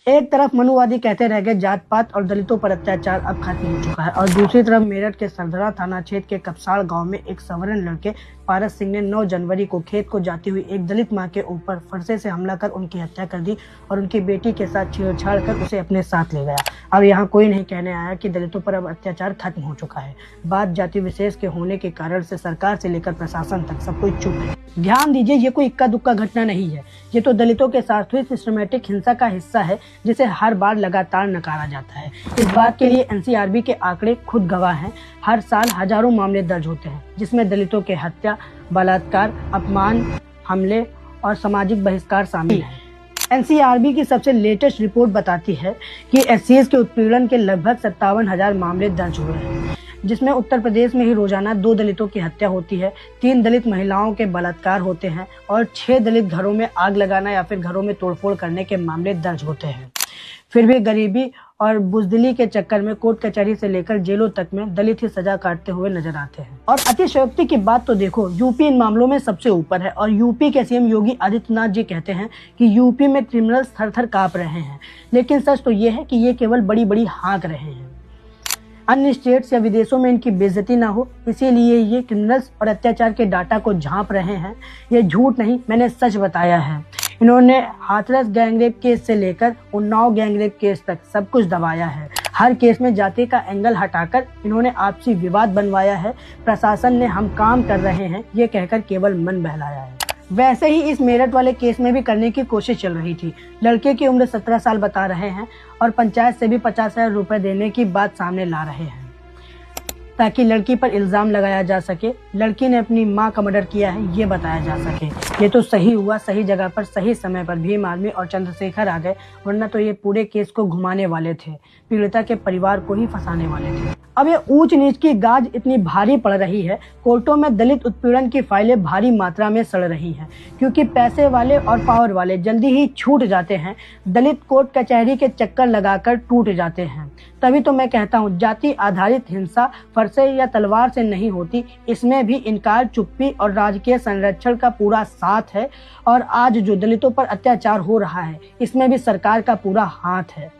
एक तरफ मनुवादी कहते रह गए जात पात और दलितों पर अत्याचार अब खत्म हो चुका है, और दूसरी तरफ मेरठ के सरधरा थाना क्षेत्र के कपसाड़ गांव में एक सवर्ण लड़के पारस सिंह ने 9 जनवरी को खेत को जाती हुई एक दलित मां के ऊपर फरसे से हमला कर उनकी हत्या कर दी और उनकी बेटी के साथ छेड़छाड़ कर उसे अपने साथ ले गया। अब यहाँ कोई नहीं कहने आया कि दलितों पर अब अत्याचार खत्म हो चुका है। बात जाति विशेष के होने के कारण से सरकार से लेकर प्रशासन तक सब कोई चुप है। ध्यान दीजिए, ये कोई इक्का दुक्का घटना नहीं है। ये तो दलितों के साथ हुई सिस्टमेटिक हिंसा का हिस्सा है, जिसे हर बार लगातार नकारा जाता है। इस बात के लिए एनसीआरबी के आंकड़े खुद गवाह हैं। हर साल हजारों मामले दर्ज होते हैं, जिसमें दलितों के हत्या, बलात्कार, अपमान, हमले और सामाजिक बहिष्कार शामिल है। एनसीआरबी की सबसे लेटेस्ट रिपोर्ट बताती है कि एससीएस के उत्पीड़न के लगभग 57,000 मामले दर्ज हुए हैं, जिसमें उत्तर प्रदेश में ही रोजाना 2 दलितों की हत्या होती है, 3 दलित महिलाओं के बलात्कार होते हैं और 6 दलित घरों में आग लगाना या फिर घरों में तोड़फोड़ करने के मामले दर्ज होते हैं। फिर भी गरीबी और बुजदिली के चक्कर में कोर्ट कचहरी से लेकर जेलों तक में दलित ही सजा काटते हुए नजर आते हैं। और अतिशयोक्ति की बात तो देखो, यूपी इन मामलों में सबसे ऊपर है और यूपी के सीएम योगी आदित्यनाथ जी कहते हैं कि यूपी में क्रिमिनल्स थर-थर कांप रहे हैं, लेकिन सच तो ये है कि ये केवल बड़ी बड़ी हाँक रहे हैं। अन्य स्टेट्स या विदेशों में इनकी बेइज्जती ना हो, इसीलिए ये क्रिमिनल्स और अत्याचार के डाटा को झांप रहे हैं। ये झूठ नहीं, मैंने सच बताया है। इन्होंने हाथरस गैंगरेप केस से लेकर उन्नाव गैंगरेप केस तक सब कुछ दबाया है। हर केस में जाति का एंगल हटाकर इन्होंने आपसी विवाद बनवाया है। प्रशासन ने हम काम कर रहे हैं ये कहकर केवल मन बहलाया है। वैसे ही इस मेरठ वाले केस में भी करने की कोशिश चल रही थी। लड़के की उम्र 17 साल बता रहे हैं और पंचायत से भी 50,000 रुपए देने की बात सामने ला रहे हैं ताकि लड़की पर इल्जाम लगाया जा सके। लड़की ने अपनी मां का मर्डर किया है ये बताया जा सके। ये तो सही हुआ, सही जगह पर सही समय पर भीम आर्मी और चंद्रशेखर आ गए, वरना तो ये पूरे केस को घुमाने वाले थे, पीड़िता के परिवार को ही फंसाने वाले थे। अब ये ऊंच नीच की गाज इतनी भारी पड़ रही है, कोर्टों में दलित उत्पीड़न की फाइलें भारी मात्रा में सड़ रही हैं, क्योंकि पैसे वाले और पावर वाले जल्दी ही छूट जाते हैं। दलित कोर्ट कचहरी के चक्कर लगाकर टूट जाते हैं। तभी तो मैं कहता हूँ, जाति आधारित हिंसा फरसे या तलवार से नहीं होती। इसमें भी इनकार, चुप्पी और राजकीय संरक्षण का पूरा साथ है। और आज जो दलितों पर अत्याचार हो रहा है, इसमें भी सरकार का पूरा हाथ है।